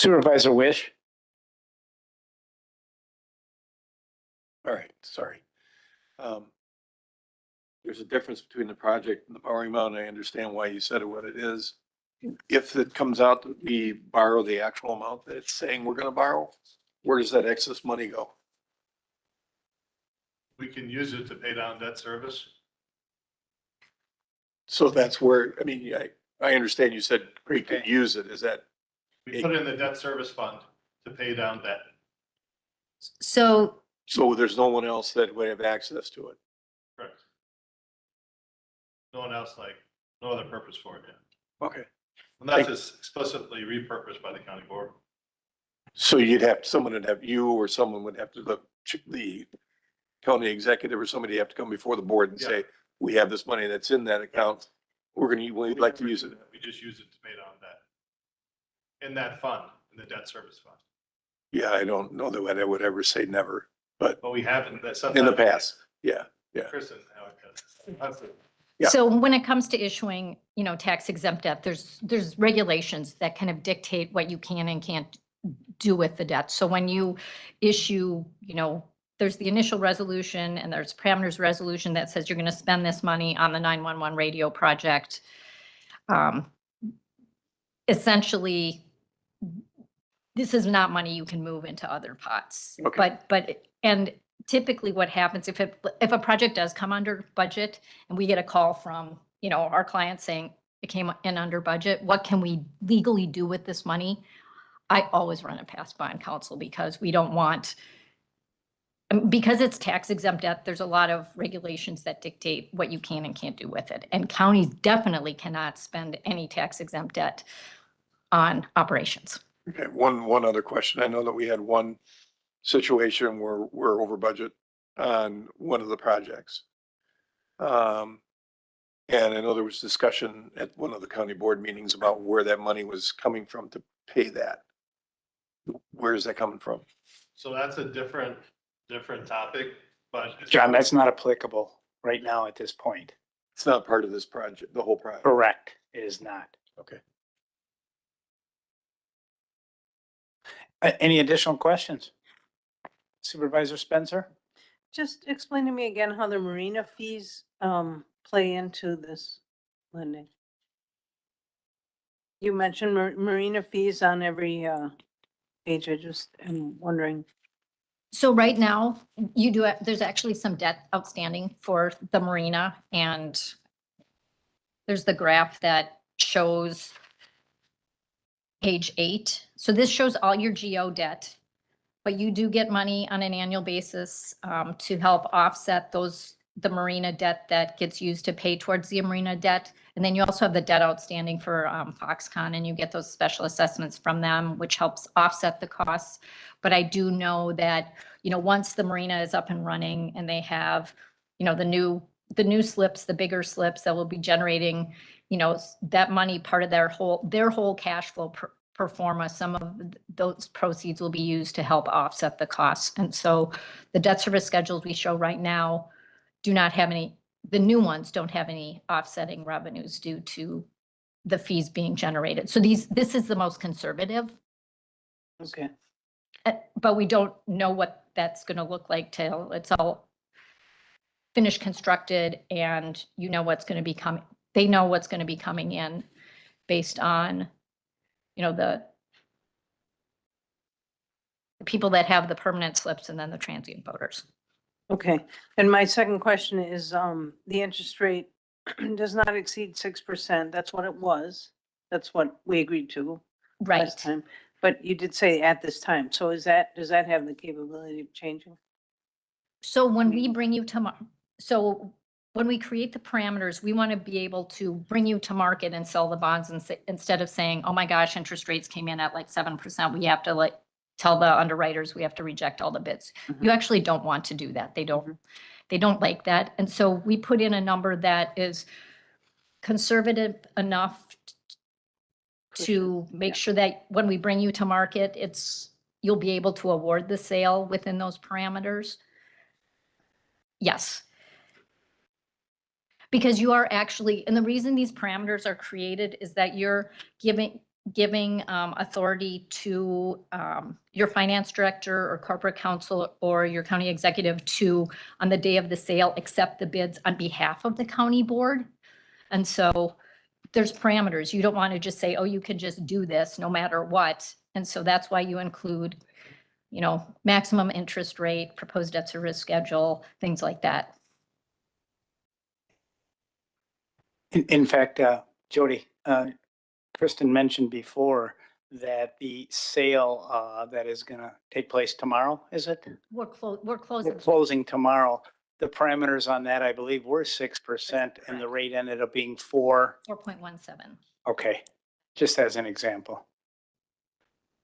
Supervisor Wish. All right, sorry. There's a difference between the project and the borrowing amount. I understand why you said it what it is. If it comes out that we borrow the actual amount that it's saying we're gonna borrow, where does that excess money go? We can use it to pay down debt service. So that's where, I mean, I understand you said we could use it. Is that, We put it in the debt service fund to pay down debt. So so there's no one else that would have access to it? Correct. No one else, like, no other purpose for it yet. Okay. Unless it's explicitly repurposed by the county board. So you'd have, someone would have, you or someone would have to, the county executive or somebody have to come before the board and Yeah. say, we have this money that's in that account. We'd like to use it. We just use it to pay down debt. In that fund, in the debt service fund. Yeah, I don't know that I would ever say never, but But we haven't, that's in the past, yeah. Kristen, how it goes. That's it. Yeah. So when it comes to issuing, tax exempt debt, there's regulations that kind of dictate what you can and can't do with the debt. So when you issue, there's the initial resolution and there's parameters resolution that says you're going to spend this money on the 911 radio project. Essentially, this is not money you can move into other pots. Okay. And typically what happens if a project does come under budget and we get a call from, our client saying it came in under budget, what can we legally do with this money? I always run it past bond counsel because we don't want, because it's tax exempt debt, there's a lot of regulations that dictate what you can and can't do with it. And counties definitely cannot spend any tax exempt debt on operations. Okay, one other question. I know that we had one situation where we're over budget on one of the projects. And I know there was discussion at one of the county board meetings about where that money was coming from to pay that. Where is that coming from? So that's a different topic, but. John, that's not applicable right now at this point. It's not part of this project, the whole project. Correct. It is not. Okay. Any additional questions? Supervisor Spencer? Just explain to me again how the marina fees play into this lending. You mentioned marina fees on every page. I just am wondering. So right now, there's actually some debt outstanding for the marina, and there's the graph that shows page 8. So this shows all your GO debt, but you do get money on an annual basis to help offset the marina debt that gets used to pay towards the marina debt. And then you also have the debt outstanding for Foxconn, and you get those special assessments from them, which helps offset the costs. But I do know that, once the marina is up and running and they have, the new slips, the bigger slips that will be generating, that money, part of their whole cash flow pro forma, some of those proceeds will be used to help offset the costs. And so the debt service schedules we show right now do not have any, the new ones don't have any offsetting revenues due to the fees being generated. So this is the most conservative. Okay. But we don't know what that's going to look like till it's all finished, constructed, and what's going to be coming. They know what's going to be coming in based on, the people that have the permanent slips and then the transient voters. Okay. And my second question is the interest rate does not exceed 6%. That's what it was. That's what we agreed to last time. But you did say at this time. So does that have the capability of changing? So when we bring you to, when we create the parameters, we want to be able to bring you to market and sell the bonds instead of saying, oh my gosh, interest rates came in at like 7%. We have to tell the underwriters we have to reject all the bids. Mm-hmm. You actually don't want to do that. They don't like that. And so we put in a number that is conservative enough to make sure that when we bring you to market, you'll be able to award the sale within those parameters. Yes. Because you are actually, and the reason these parameters are created is that you're giving authority to your finance director or corporate counsel or your county executive to, on the day of the sale, accept the bids on behalf of the county board. And so there's parameters. You don't want to just say, oh, you can just do this no matter what. And so that's why you include, you know, maximum interest rate, proposed debt service schedule, things like that. In fact, Jody, Kristen mentioned before that the sale that is going to take place tomorrow, is it? We're We're closing. closing tomorrow. The parameters on that, I believe, were 6% and the rate ended up being 4.17. Okay, just as an example.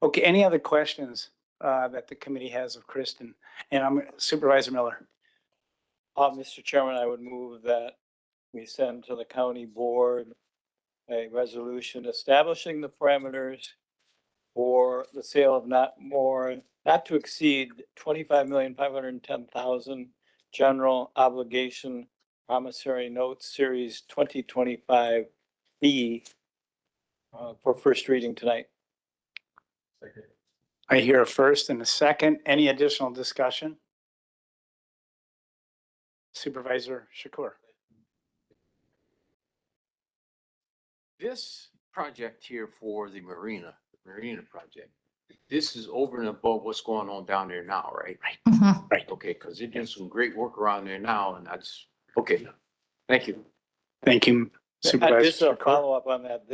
Okay, any other questions that the committee has of Kristen? And I'm Supervisor Miller. Mr. Chairman, I would move that we send to the county board a resolution establishing the parameters for the sale of not to exceed 25,510,000 general obligation promissory notes series 2025B for first reading tonight. I hear a first and a second. Any additional discussion? Supervisor Shakur. This project here for the marina project, this is over and above what's going on down there now, right? Mhm. Right. Okay, because they're doing some great work around there now, and that's, okay, thank you. Thank you, Just Supervisor a Shakur. follow-up on that.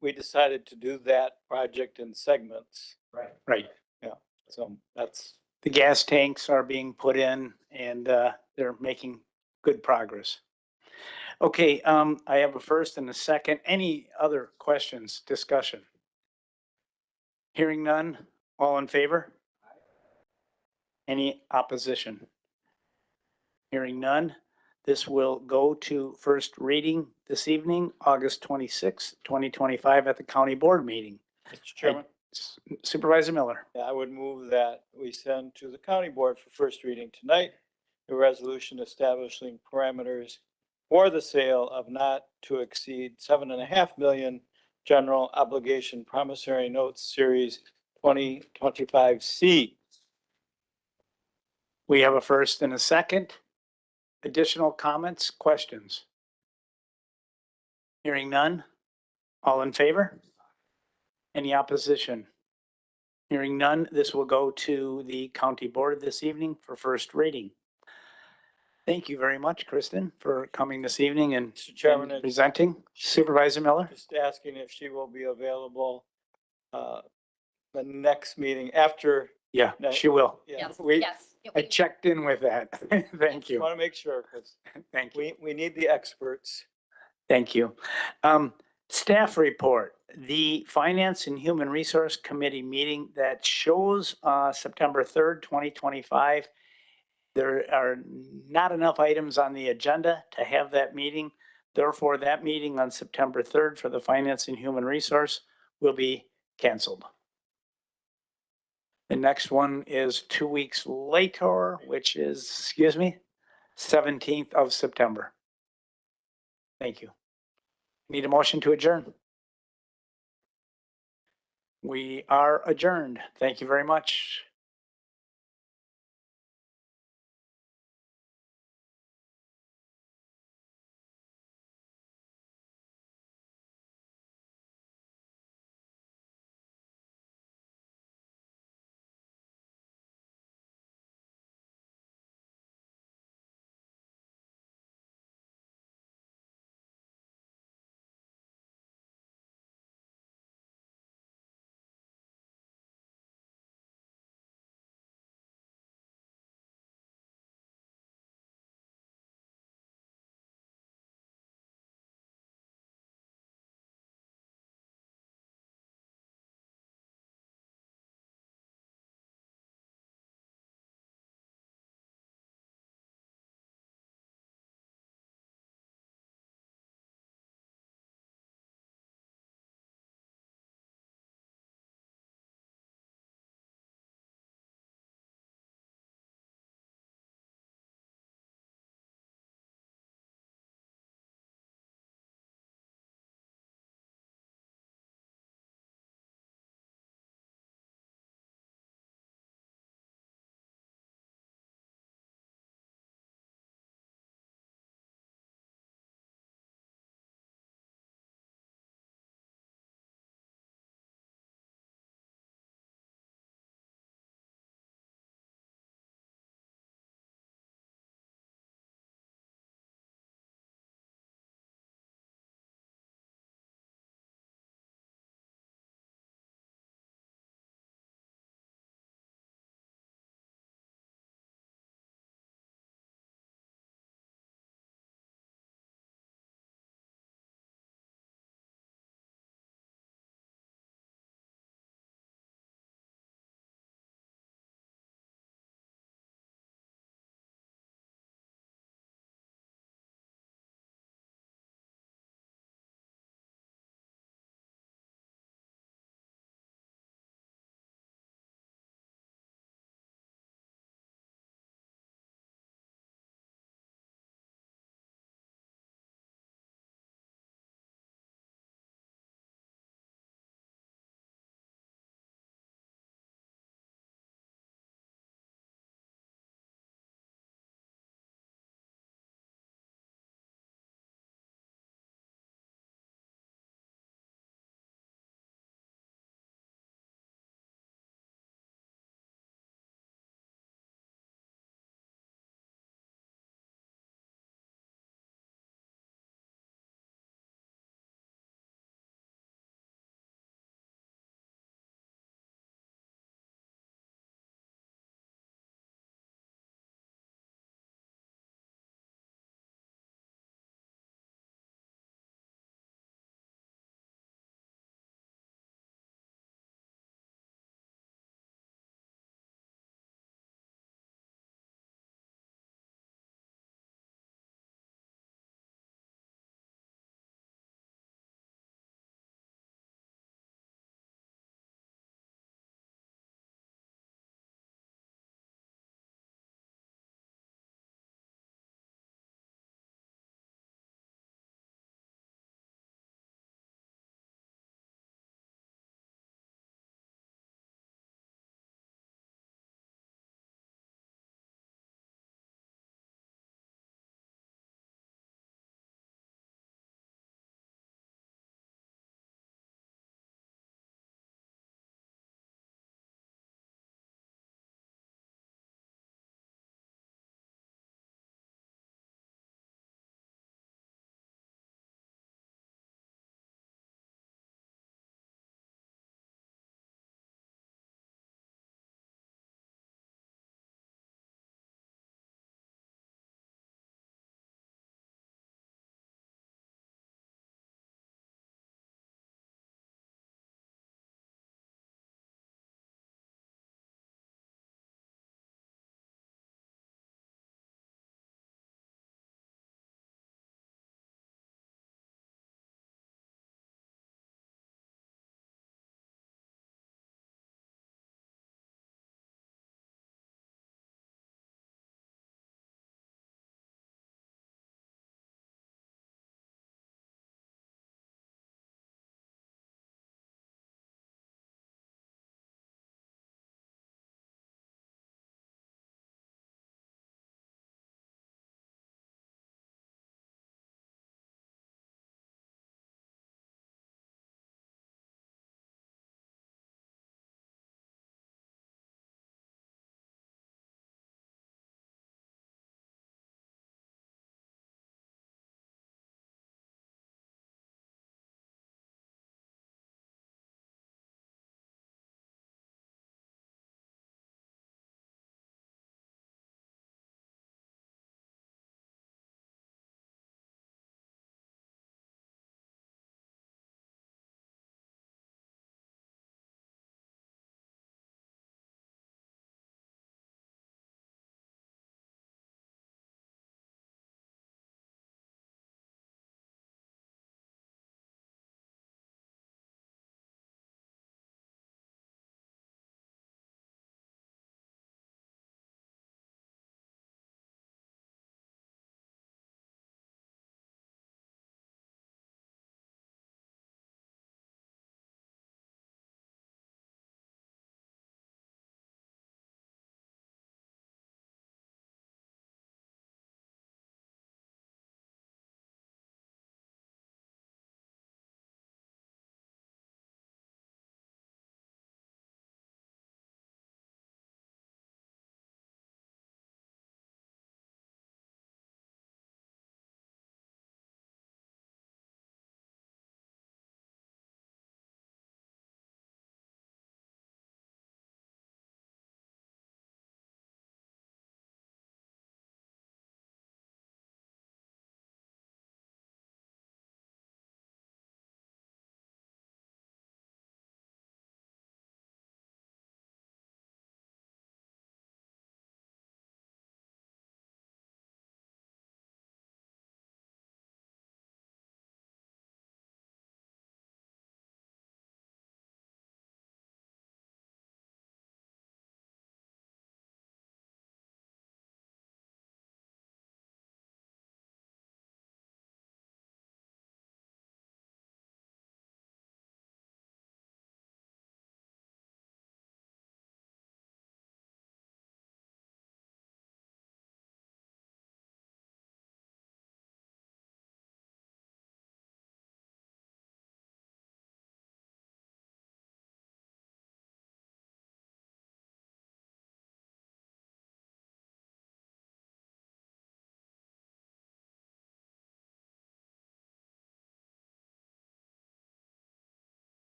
We decided to do that project in segments. Right. So that's, The gas tanks are being put in and they're making good progress. Okay, I have a first and a second. Any other questions, discussion? Hearing none, all in favor? Any opposition? Hearing none, this will go to first reading this evening, August 26th, 2025 at the county board meeting. Mr. Chairman, Supervisor Miller. I would move that we send to the county board for first reading tonight a resolution establishing parameters for the sale of not to exceed 7.5 million general obligation promissory notes series 2025C. We have a first and a second. Additional comments, questions? Hearing none. All in favor? Any opposition? Hearing none, this will go to the county board this evening for first reading. Thank you very much, Kristen, for coming this evening and Mr. Chairman, and presenting. Supervisor Miller? just asking if she will be available the next meeting after. Yeah, No. she will. Yeah, Yes, we yes. I checked in with that. Thank you. want to make sure because Thank you. we need the experts. Thank you. Staff report, the Finance and Human Resource Committee meeting that shows September 3rd, 2025. There are not enough items on the agenda to have that meeting. Therefore, that meeting on September 3rd for the Finance and Human Resource will be canceled. The next one is 2 weeks later, which is, 17th of September. Thank you. Need a motion to adjourn? We are adjourned. Thank you very much.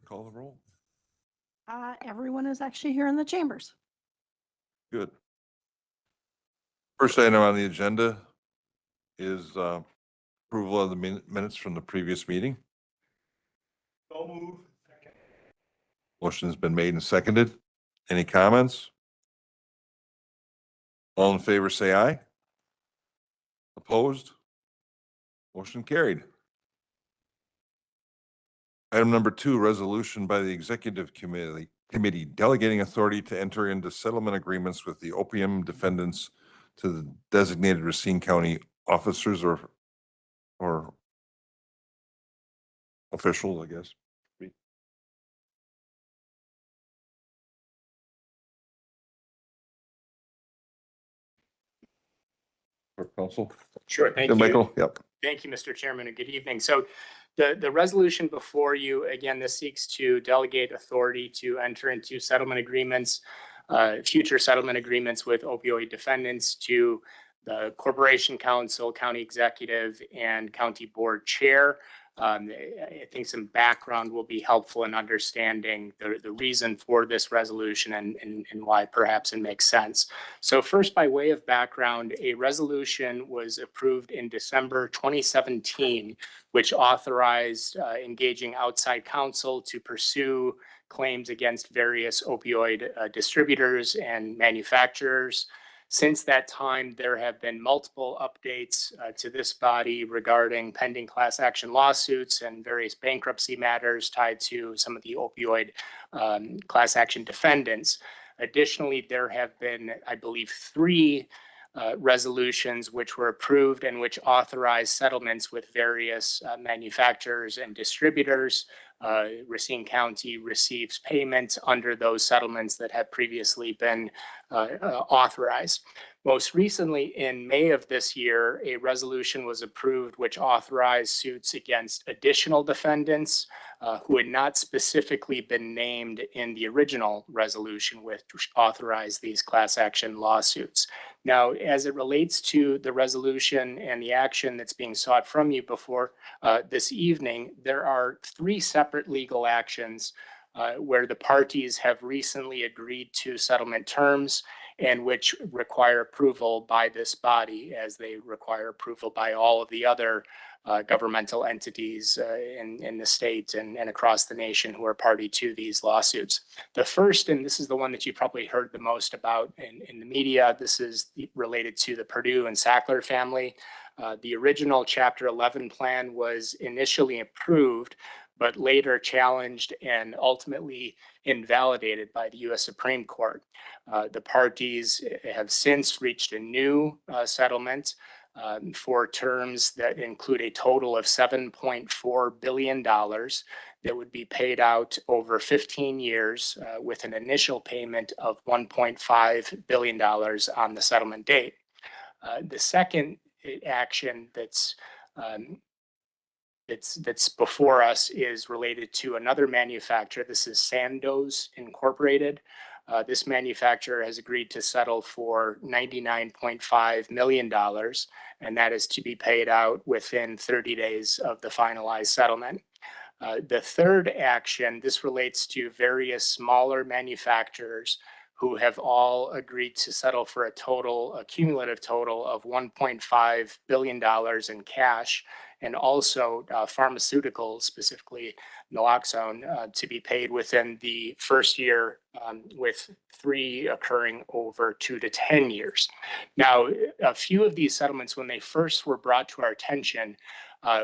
call the roll. Everyone is actually here in the chambers. Good. First item on the agenda is approval of the minutes from the previous meeting. So move. Motion's been made and seconded. Any comments? All in favor, say aye. Opposed? Motion carried. Item number 2, resolution by the Executive Committee delegating authority to enter into settlement agreements with the opium defendants to the designated Racine County officers or officials, I guess. Or council. Sure, thank Yeah, you. Michael, yep. Thank you, Mr. Chairman, and good evening. So the resolution before you, again, this seeks to delegate authority to enter into settlement agreements, future settlement agreements with opioid defendants to the Corporation Council, County Executive, and County Board Chair. I think some background will be helpful in understanding the reason for this resolution and why perhaps it makes sense. So first, by way of background, a resolution was approved in December 2017, which authorized engaging outside counsel to pursue claims against various opioid distributors and manufacturers. Since that time, there have been multiple updates to this body regarding pending class action lawsuits and various bankruptcy matters tied to some of the opioid class action defendants. Additionally, there have been, I believe, 3 resolutions which were approved and which authorized settlements with various manufacturers and distributors. Racine County receives payments under those settlements that have previously been authorized. Most recently, in May of this year, a resolution was approved which authorized suits against additional defendants who had not specifically been named in the original resolution which authorized these class action lawsuits. Now, as it relates to the resolution and the action that's being sought from you before this evening, there are 3 separate legal actions where the parties have recently agreed to settlement terms and which require approval by this body, as they require approval by all of the other governmental entities in the state and across the nation who are party to these lawsuits. The first, and this is the one that you probably heard the most about in the media, this is related to the Purdue and Sackler family. The original Chapter 11 plan was initially approved, but later challenged and ultimately invalidated by the U.S. Supreme Court. The parties have since reached a new settlement for terms that include a total of $7.4 billion that would be paid out over 15 years with an initial payment of $1.5 billion on the settlement date. The second action that's before us is related to another manufacturer. This is Sandoz Incorporated. This manufacturer has agreed to settle for $99.5 million, and that is to be paid out within 30 days of the finalized settlement. The third action, this relates to various smaller manufacturers who have all agreed to settle for a cumulative total of $1.5 billion in cash, and also pharmaceuticals, specifically naloxone, to be paid within the first year, with 3 occurring over 2 to 10 years. Now, a few of these settlements, when they first were brought to our attention,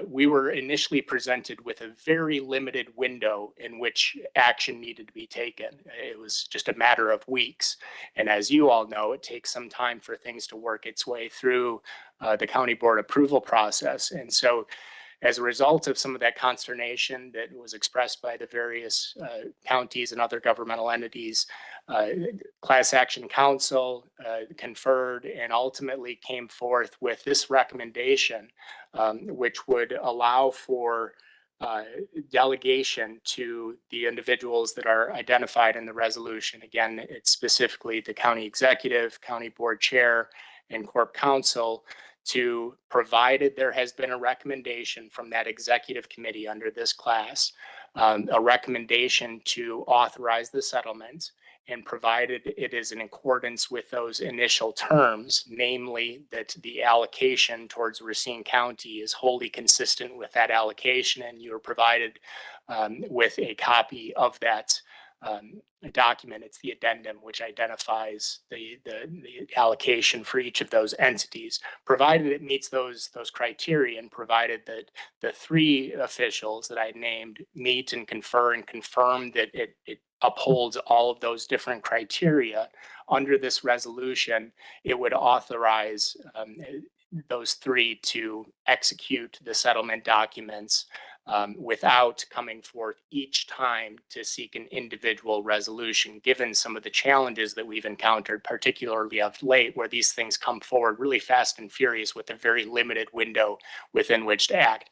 we were initially presented with a very limited window in which action needed to be taken. It was just a matter of weeks. And as you all know, it takes some time for things to work its way through the county board approval process. And so as a result of some of that consternation that was expressed by the various counties and other governmental entities, Class Action Council conferred and ultimately came forth with this recommendation, which would allow for delegation to the individuals that are identified in the resolution. Again, it's specifically the county executive, county board chair, and corp council to, provided there has been a recommendation from that executive committee under this class, a recommendation to authorize the settlement, and provided it is in accordance with those initial terms, namely that the allocation towards Racine County is wholly consistent with that allocation, and you are provided with a copy of that document. It's the addendum, which identifies the allocation for each of those entities, provided it meets those criteria, and provided that the three officials that I named meet and confer and confirm that it upholds all of those different criteria. Under this resolution, it would authorize those three to execute the settlement documents without coming forth each time to seek an individual resolution, given some of the challenges that we've encountered, particularly of late, where these things come forward really fast and furious with a very limited window within which to act.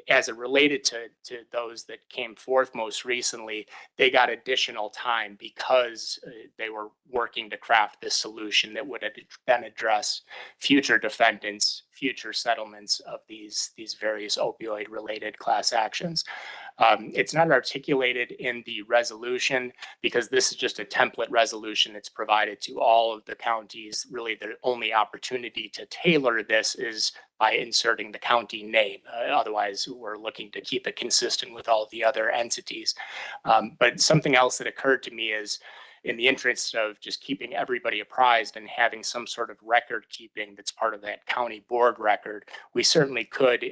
As it related to those that came forth most recently, they got additional time because they were working to craft this solution that would then address future defendants, future settlements of these various opioid related class actions. It's not articulated in the resolution because this is just a template resolution that's provided to all of the counties. Really, the only opportunity to tailor this is by inserting the county name. Otherwise, we're looking to keep it consistent with all of the other entities. But something else that occurred to me is, in the interest of just keeping everybody apprised and having some sort of record keeping that's part of that county board record, we certainly could,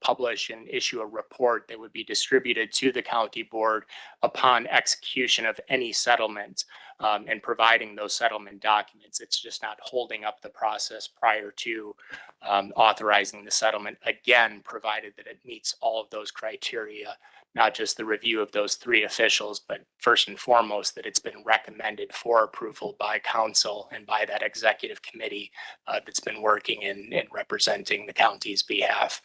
publish and issue a report that would be distributed to the county board upon execution of any settlement, and providing those settlement documents. It's just not holding up the process prior to authorizing the settlement, again, provided that it meets all of those criteria, not just the review of those three officials, but first and foremost, that it's been recommended for approval by council and by that executive committee that's been working in representing the county's behalf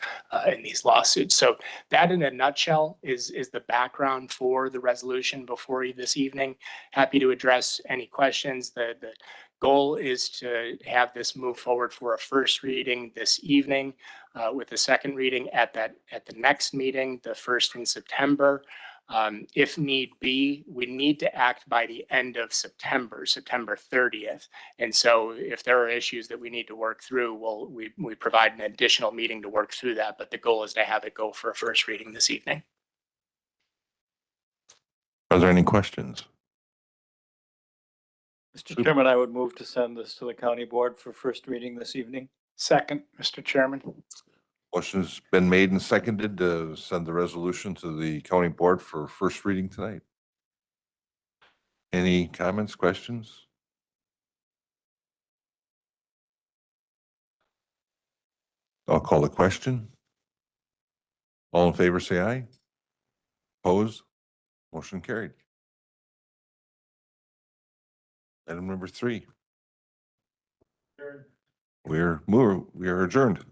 in these lawsuits. So that, in a nutshell, is the background for the resolution before you this evening. Happy to address any questions. The goal is to have this move forward for a first reading this evening, with the second reading at the next meeting, the 1st in September. If need be, we need to act by the end of September 30th. And so if there are issues that we need to work through, we provide an additional meeting to work through that. But the goal is to have it go for a first reading this evening. Are there any questions? Mr. Chairman, I would move to send this to the county board for first reading this evening. Second, Mr. Chairman. Motion's been made and seconded to send the resolution to the county board for first reading tonight. Any comments, questions? I'll call the question. All in favor, say aye. Opposed? Motion carried. Item number 3. We are adjourned.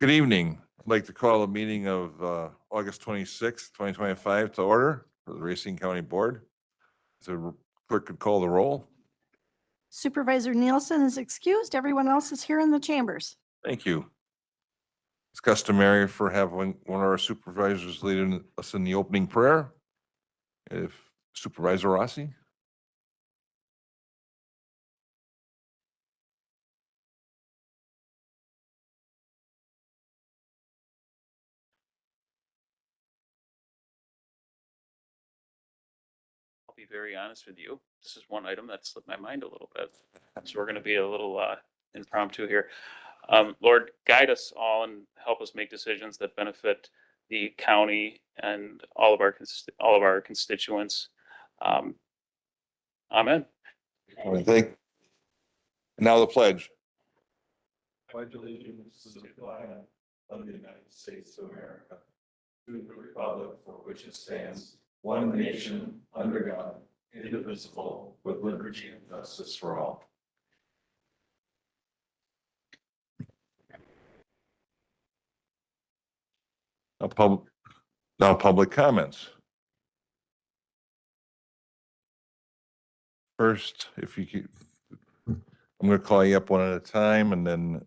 Good evening. I'd like to call a meeting of August 26th, 2025 to order for the Racine County Board. So clerk could call the roll. Supervisor Nielsen is excused. Everyone else is here in the chambers. Thank you. It's customary for having one of our supervisors leading us in the opening prayer. If Supervisor Rossi. I'll be very honest with you. This is one item that slipped my mind a little bit. So we're going to be a little impromptu here. Lord, guide us all and help us make decisions that benefit the county and all of our constituents. Amen. I think. Now the pledge. Pledge allegiance to the flag of the United States of America, to the republic for which it stands, one nation, under God, indivisible, with liberty and justice for all. Now public comments. First, if you could, I'm going to call you up one at a time, and then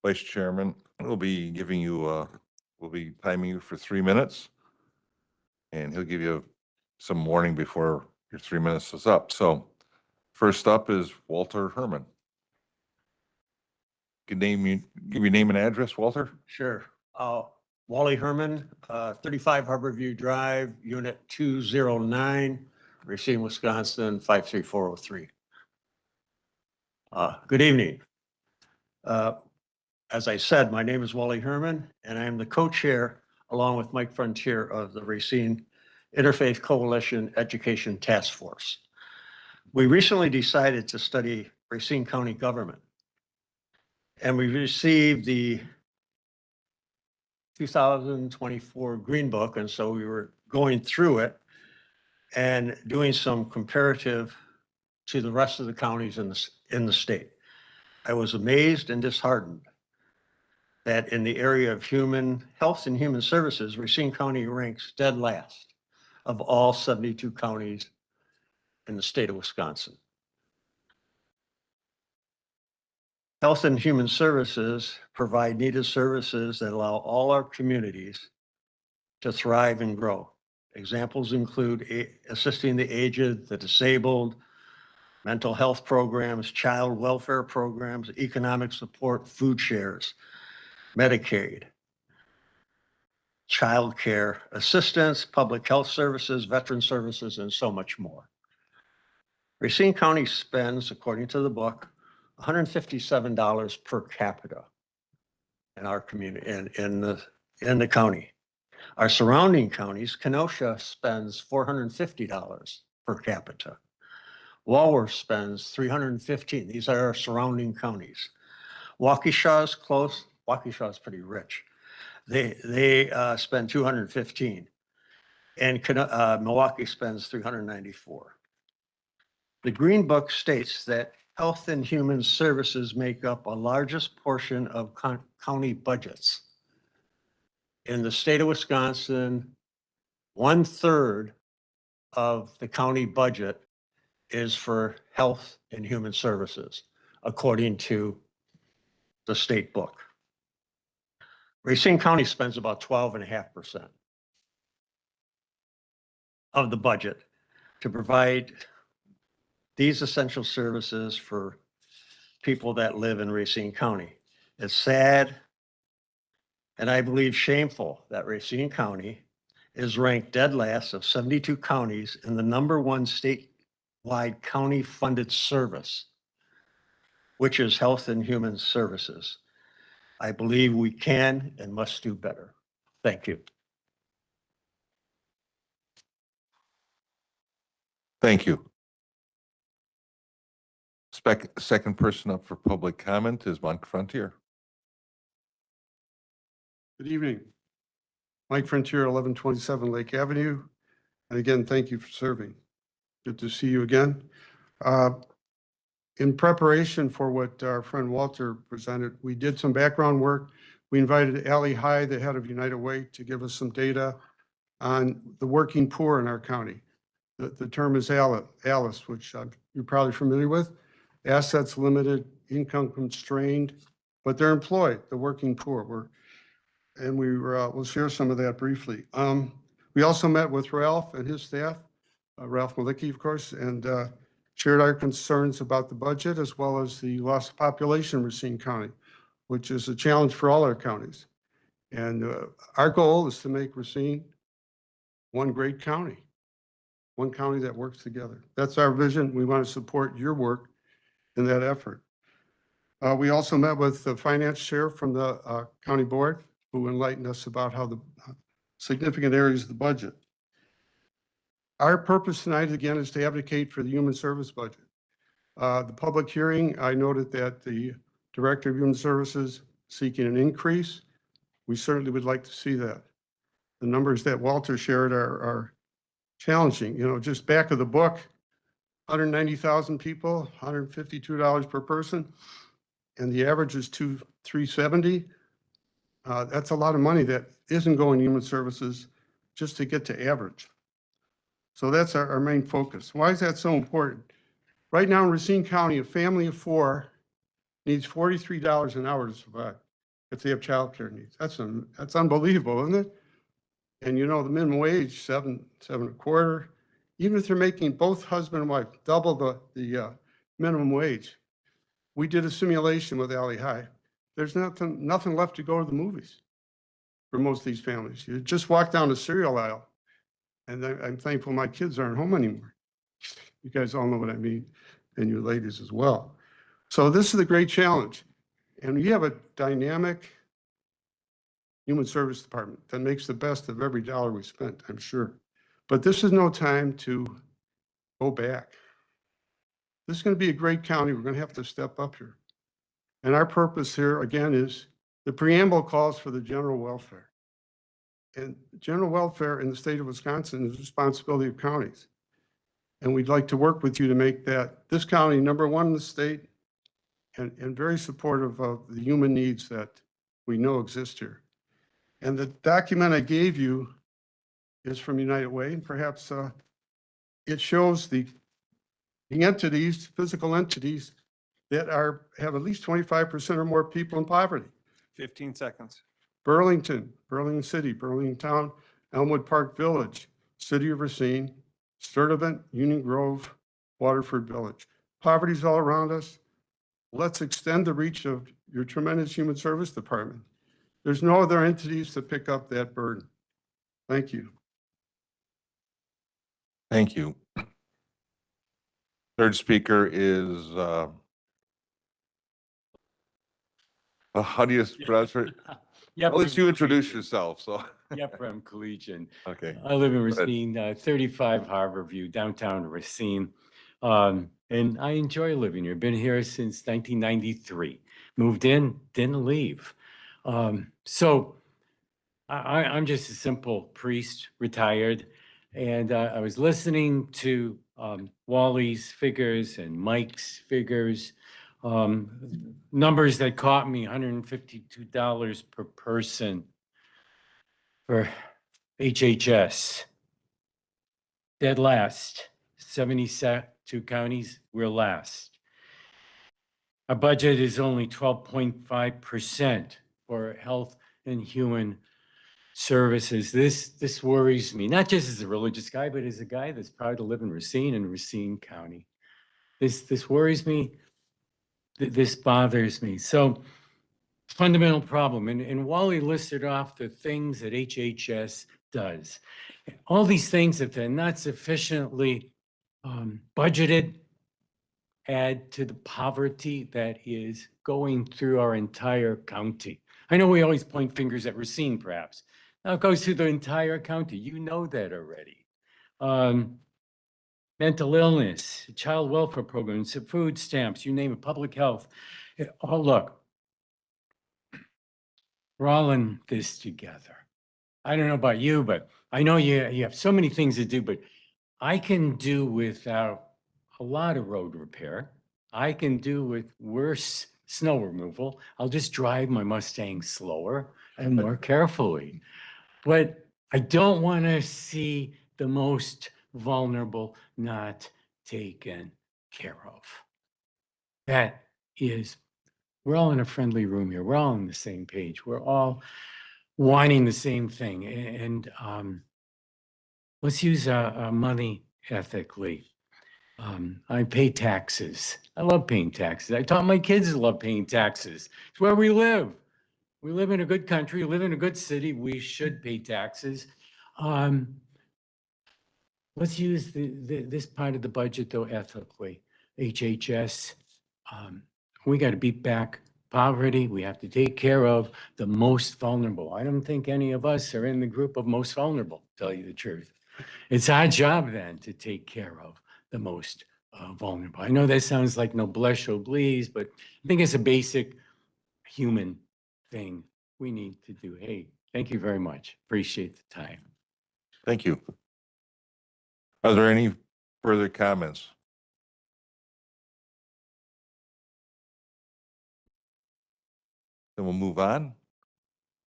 Vice Chairman will be giving you, will be timing you for 3 minutes. And he'll give you some warning before your 3 minutes is up. So first up is Walter Herman. Give your name and address, Walter? Sure. Wally Herman, 35 Harborview Drive, Unit 209, Racine, Wisconsin, 53403. Good evening. As I said, my name is Wally Herman, and I am the co-chair, along with Mike Frontier, of the Racine Interfaith Coalition Education Task Force. We recently decided to study Racine County government, and we received the 2024 Green Book, and so we were going through it and doing some comparative to the rest of the counties in the state. I was amazed and disheartened that in the area of human health and human services, Racine County ranks dead last of all 72 counties in the state of Wisconsin. Health and human services provide needed services that allow all our communities to thrive and grow. Examples include assisting the aged, the disabled, mental health programs, child welfare programs, economic support, food shares, Medicaid, child care assistance, public health services, veteran services, and so much more. Racine County spends, according to the book, $157 per capita in our community, in the county. Our surrounding counties, Kenosha spends $450 per capita. Walworth spends $315. These are our surrounding counties. Waukesha's close. Waukesha's pretty rich. They spend $215, and Milwaukee spends $394. The Green Book states that health and human services make up a largest portion of county budgets. In the state of Wisconsin, 1/3 of the county budget is for health and human services, according to the state book. Racine County spends about 12.5% of the budget to provide these essential services for people that live in Racine County. It's sad, and I believe shameful, that Racine County is ranked dead last of 72 counties in the #1 statewide county funded service, which is health and human services. I believe we can and must do better. Thank you. Thank you. Second person up for public comment is Mike Frontier. Good evening. Mike Frontier, 1127 Lake Avenue. And again, thank you for serving. Good to see you again. In preparation for what our friend Walter presented, we did some background work. We invited Ally High, the head of United Way, to give us some data on the working poor in our county. The term is ALICE, which you're probably familiar with. Assets limited, income constrained, but they're employed, the working poor. We'll share some of that briefly. We also met with Ralph and his staff, Ralph Malicki, of course, and shared our concerns about the budget as well as the loss of population in Racine County, which is a challenge for all our counties. And our goal is to make Racine one great county, one county that works together. That's our vision. We want to support your work in that effort. We also met with the finance chair from the county board, who enlightened us about how the significant areas of the budget. Our purpose tonight, again, is to advocate for the human service budget. The public hearing, I noted that the Director of Human Services seeking an increase. We certainly would like to see that. The numbers that Walter shared are challenging. You know, just back of the book, 190,000 people, $152 per person, and the average is $370. That's a lot of money that isn't going to human services just to get to average. So that's our main focus. Why is that so important? Right now in Racine County, a family of 4 needs $43 an hour to survive if they have childcare needs. That's unbelievable, isn't it? And you know, the minimum wage, seven and a quarter, even if they're making both husband and wife double the minimum wage. We did a simulation with Ally High. There's nothing left to go to the movies for most of these families. You just walk down the cereal aisle, and I'm thankful my kids aren't home anymore. You guys all know what I mean, and you ladies as well. So this is a great challenge. And we have a dynamic human service department that makes the best of every dollar we spent, I'm sure. But this is no time to go back. This is going to be a great county. We're going to have to step up here. And our purpose here, again, is the preamble calls for the general welfare. And general welfare in the state of Wisconsin is the responsibility of counties. And we'd like to work with you to make that this county #1 in the state and very supportive of the human needs that we know exist here. And the document I gave you is from United Way, and perhaps it shows the entities, physical entities that have at least 25% or more people in poverty. 15 seconds. Burlington City, Burlington Town, Elmwood Park Village, City of Racine, Sturtevant, Union Grove, Waterford Village. Poverty's all around us. Let's extend the reach of your tremendous human service department. There's no other entities to pick up that burden. Thank you. Thank you. Third speaker is, how do you pronounce it? I'll let you introduce yourself, so. Yep, from Collegian. Okay. I live in Go ahead. Racine, 35 Harborview, downtown Racine. And I enjoy living here. Been here since 1993. Moved in, didn't leave. So I'm just a simple priest, retired. And I was listening to Wally's figures and Mike's figures, numbers that caught me, $152 per person for HHS. Dead last, 72 counties, we're last. Our budget is only 12.5% for health and human services. This worries me, not just as a religious guy, but as a guy that's proud to live in Racine and Racine County. This worries me. This bothers me. So fundamental problem. And Wally listed off the things that HHS does. All these things, if they're not sufficiently budgeted, add to the poverty that is going through our entire county. I know we always point fingers at Racine, perhaps. Now it goes through the entire county. You know that already. Mental illness, child welfare programs, food stamps, you name it, public health. Oh, look, we're all in this together. I don't know about you, but I know you have so many things to do, but I can do without a lot of road repair. I can do with worse snow removal. I'll just drive my Mustang slower and more carefully. But I don't want to see the most vulnerable not taken care of. That is, we're all in a friendly room here. We're all on the same page. We're all wanting the same thing. And let's use money ethically. I pay taxes. I love paying taxes. I taught my kids to love paying taxes. It's where we live. We live in a good country, we live in a good city. We should pay taxes. Let's use this part of the budget though ethically. HHS, we got to beat back poverty. We have to take care of the most vulnerable. I don't think any of us are in the group of most vulnerable, to tell you the truth. It's our job then to take care of the most vulnerable. I know that sounds like noblesse oblige, but I think it's a basic human thing we need to do. Hey, thank you very much. Appreciate the time. Thank you. Are there any further comments? Then we'll move on.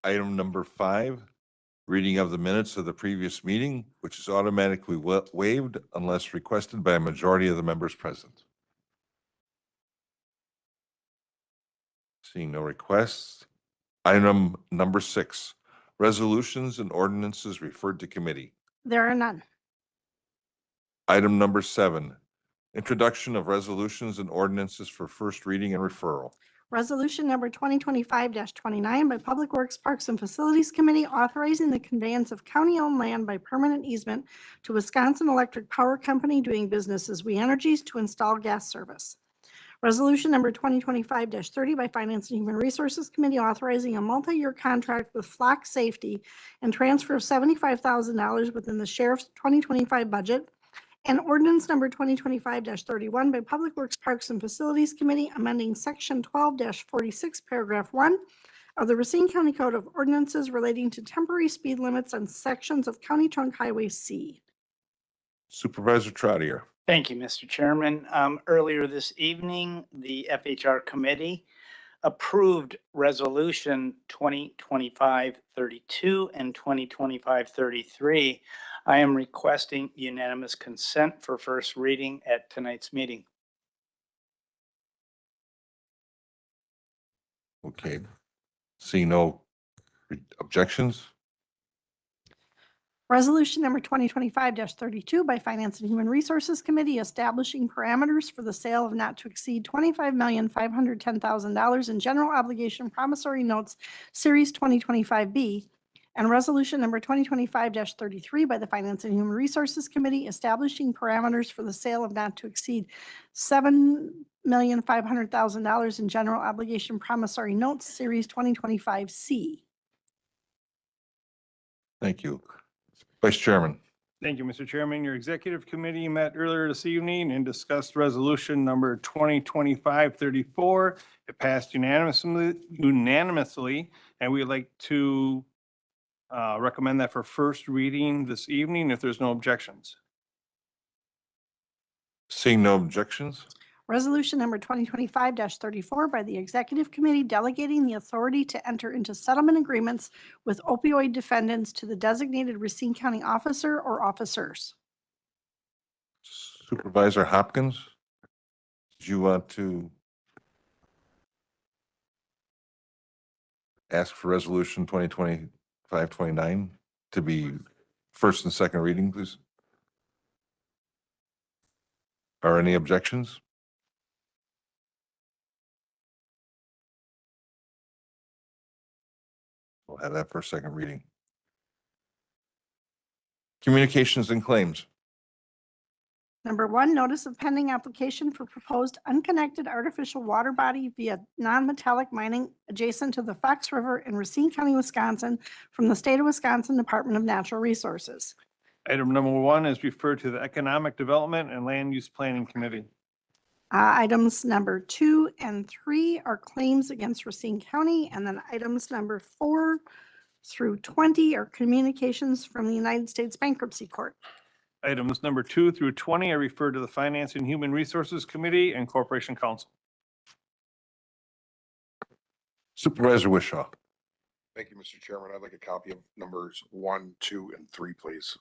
Item number 5, reading of the minutes of the previous meeting, which is automatically waived unless requested by a majority of the members present. Seeing no requests. Item number 6, resolutions and ordinances referred to committee. There are none. Item number 7, introduction of resolutions and ordinances for first reading and referral. Resolution number 2025-29 by Public Works, Parks and Facilities Committee authorizing the conveyance of county-owned land by permanent easement to Wisconsin Electric Power Company doing business as We Energies to install gas service. Resolution number 2025-30 by Finance and Human Resources Committee authorizing a multi-year contract with Flock Safety and transfer of $75,000 within the Sheriff's 2025 budget. And ordinance number 2025-31 by Public Works, Parks and Facilities Committee amending section 12-46, paragraph 1 of the Racine County Code of Ordinances relating to temporary speed limits on sections of County Trunk Highway C. Supervisor Trotter. Thank you, Mr. Chairman. Earlier this evening, the FHR committee approved resolution 2025-32 and 2025-33. I am requesting unanimous consent for first reading at tonight's meeting. Okay. Seeing no objections. Resolution number 2025-32 by Finance and Human Resources Committee establishing parameters for the sale of not to exceed $25,510,000 in general obligation promissory notes, Series 2025B. And resolution number 2025-33 by the Finance and Human Resources Committee establishing parameters for the sale of not to exceed $7,500,000 in general obligation promissory notes, Series 2025C. Thank you. Vice Chairman. Thank you, Mr. Chairman. Your executive committee met earlier this evening and discussed resolution number 2025-34. It passed unanimously, and we'd like to recommend that for first reading this evening if there's no objections. Seeing no objections. Resolution number 2025-34 by the Executive Committee delegating the authority to enter into settlement agreements with opioid defendants to the designated Racine County officer or officers. Supervisor Hopkins, do you want to ask for resolution 2025-29 to be first and second reading, please? Are any objections? We'll have that for a second reading. Communications and claims. Number 1, notice of pending application for proposed unconnected artificial water body via non-metallic mining adjacent to the Fox River in Racine County, Wisconsin from the State of Wisconsin Department of Natural Resources. Item number 1 is referred to the Economic Development and Land Use Planning Committee. Items number 2 and 3 are claims against Racine County, and then items number 4 through 20 are communications from the United States Bankruptcy Court. Items number 2 through 20 are referred to the Finance and Human Resources Committee and Corporation Council. Supervisor Wishaw. Thank you, Mr. Chairman. I'd like a copy of numbers 1, 2, and 3, please.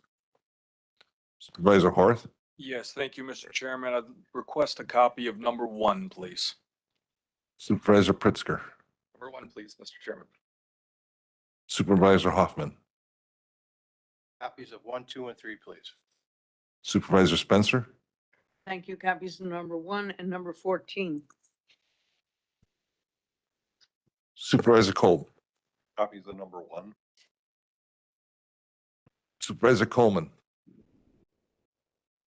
Supervisor Horth. Yes, thank you, Mr. Chairman. I'd request a copy of number 1, please. Supervisor Pritzker. Number 1, please, Mr. Chairman. Supervisor Hoffman. Copies of 1, 2, and 3, please. Supervisor Spencer. Thank you. Copies of number 1 and number 14. Supervisor Kolb. Copies of number 1. Supervisor Coleman.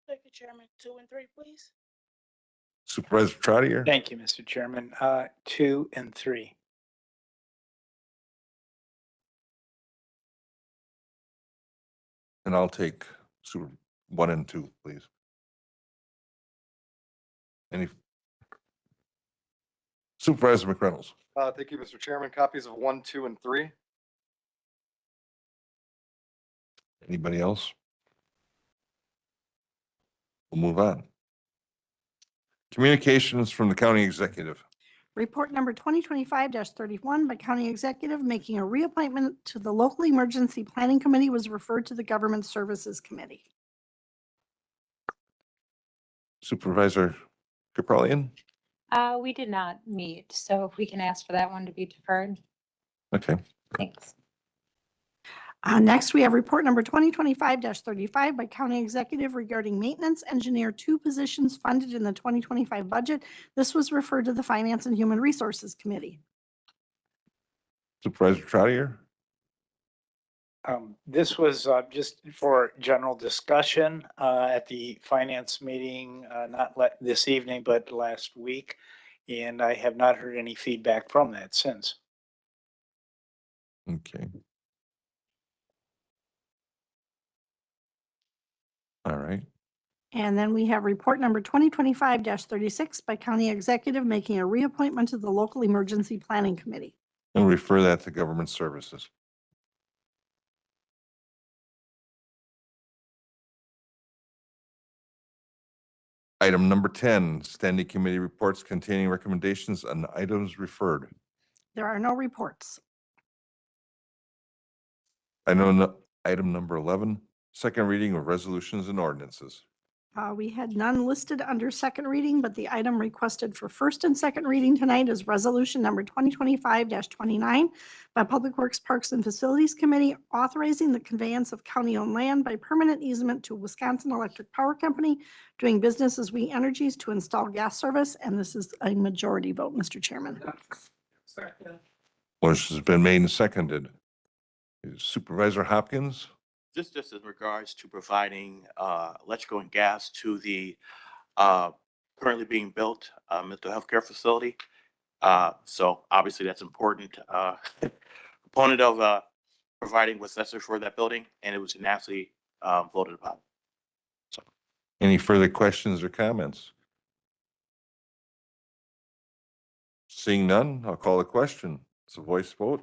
Thank you, Chairman. 2 and 3, please. Supervisor Trotter. Thank you, Mr. Chairman. 2 and 3. And I'll take super 1 and 2, please. Any Supervisor McReynolds. Thank you, Mr. Chairman. Copies of 1, 2, and 3. Anybody else? We'll move on. Communications from the county executive. Report number 2025-31 by County Executive making a reappointment to the Local Emergency Planning Committee was referred to the Government Services Committee. Supervisor Capralian. We did not meet, so if we can ask for that one to be deferred. Okay. Thanks. Next, we have report number 2025-35 by County Executive regarding Maintenance Engineer 2 positions funded in the 2025 budget. This was referred to the Finance and Human Resources Committee. Supervisor Trotter. This was just for general discussion at the finance meeting, this evening, but last week. And I have not heard any feedback from that since. Okay. All right. And then we have report number 2025-36 by County Executive making a reappointment to the Local Emergency Planning Committee. And refer that to Government Services. Item number 10, standing committee reports containing recommendations on items referred. There are no reports. Item number 11, second reading of resolutions and ordinances. We had none listed under second reading, but the item requested for first and second reading tonight is resolution number 2025-29 by Public Works, Parks and Facilities Committee authorizing the conveyance of county-owned land by permanent easement to Wisconsin Electric Power Company doing business as We Energies to install gas service. And this is a majority vote, Mr. Chairman. Motion has been made and seconded. Supervisor Hopkins. Just in regards to providing electrical and gas to the currently being built mental health care facility. So obviously that's important component of providing what's necessary for that building, and it was unanimously voted upon. So, Any further questions or comments? Seeing none, I'll call the question. It's a voice vote.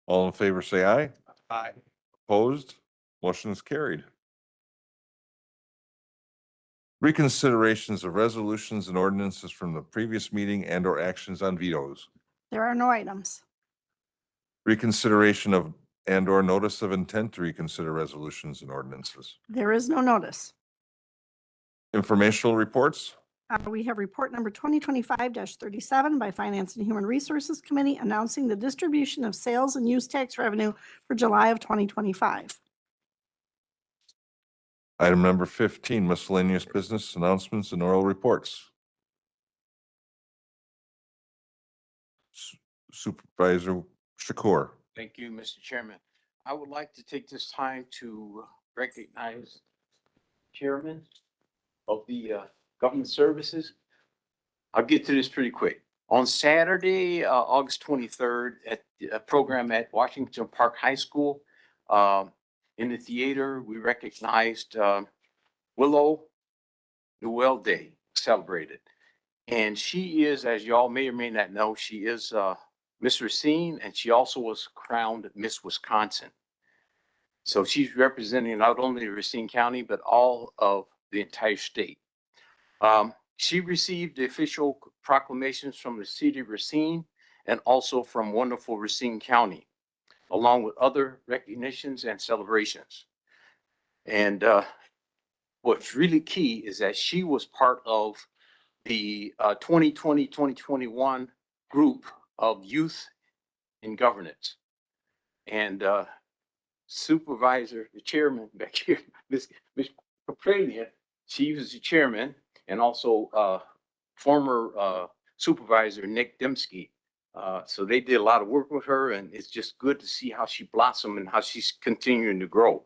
All in favor, say aye. Aye. Opposed? Motion is carried. Reconsiderations of resolutions and ordinances from the previous meeting and or actions on vetoes. There are no items. Reconsideration of and or notice of intent to reconsider resolutions and ordinances. There is no notice. Informational reports. We have report number 2025-37 by Finance and Human Resources Committee announcing the distribution of sales and use tax revenue for July of 2025. Item number 15, miscellaneous business announcements and oral reports. Supervisor Shakur. Thank you, Mr. Chairman. I would like to take this time to recognize Chairman of the Government Services. I'll get to this pretty quick. On Saturday, August 23rd, at a program at Washington Park High School, in the theater, we recognized Willow Noel Day celebrated. And she is, as y'all may or may not know, she is Miss Racine, and she also was crowned Miss Wisconsin. So she's representing not only Racine County, but all of the entire state. She received the official proclamations from the city of Racine, and also from wonderful Racine County, along with other recognitions and celebrations. And what's really key is that she was part of the 2020-2021 group of youth in governance. And supervisor, the chairman back here, Ms. Petralia, she was the chairman, and also former supervisor Nick Dembski. So they did a lot of work with her, and it's just good to see how she blossomed and how she's continuing to grow.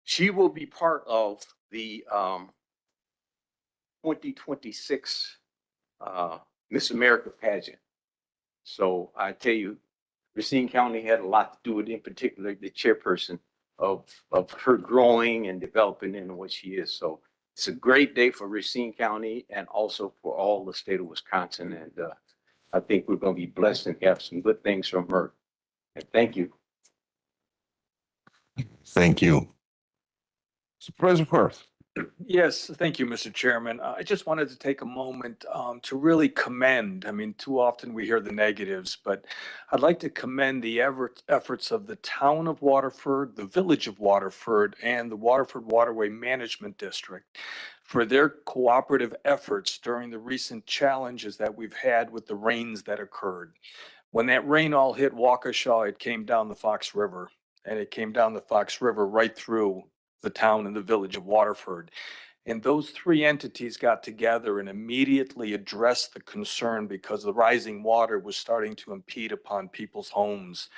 She will be part of the 2026 Miss America pageant. So I tell you, Racine County had a lot to do with, in particular, the chairperson of her growing and developing into what she is. So it's a great day for Racine County and also for all the state of Wisconsin. And I think we're going to be blessed and have some good things from her. And thank you. Thank you. Supervisor Firth. Yes, thank you, Mr. Chairman. I just wanted to take a moment to really commend, I mean, too often we hear the negatives, but I'd like to commend the efforts of the town of Waterford, the village of Waterford, and the Waterford Waterway Management District for their cooperative efforts during the recent challenges that we've had with the rains that occurred. When that rain all hit Waukesha, it came down the Fox River, and it came down the Fox River right through the town and the village of Waterford. And those three entities got together and immediately addressed the concern because the rising water was starting to impede upon people's homes.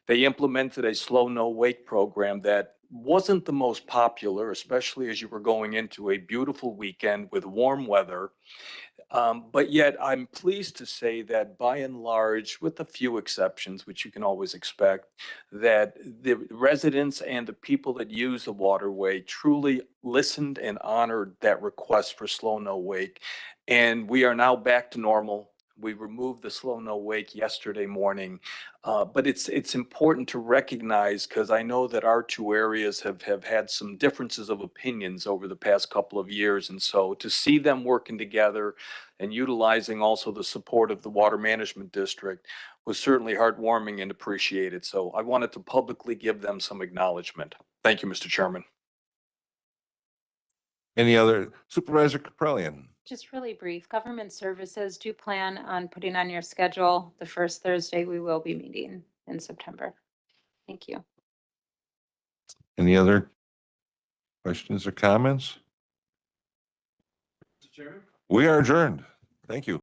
They implemented a slow no wake program that wasn't the most popular, especially as you were going into a beautiful weekend with warm weather. But yet I'm pleased to say that by and large, with a few exceptions, which you can always expect, that the residents and the people that use the waterway truly listened and honored that request for slow no wake. And we are now back to normal. We removed the slow no wake yesterday morning. But it's important to recognize, because I know that our two areas have had some differences of opinions over the past couple of years. And so to see them working together and utilizing also the support of the Water Management District was certainly heartwarming and appreciated. So I wanted to publicly give them some acknowledgement. Thank you, Mr. Chairman. Any other? Supervisor Caprellian. Just really brief, government services, do plan on putting on your schedule the first Thursday we will be meeting in September. Thank you. Any other questions or comments? Mr. Chairman? We are adjourned. Thank you.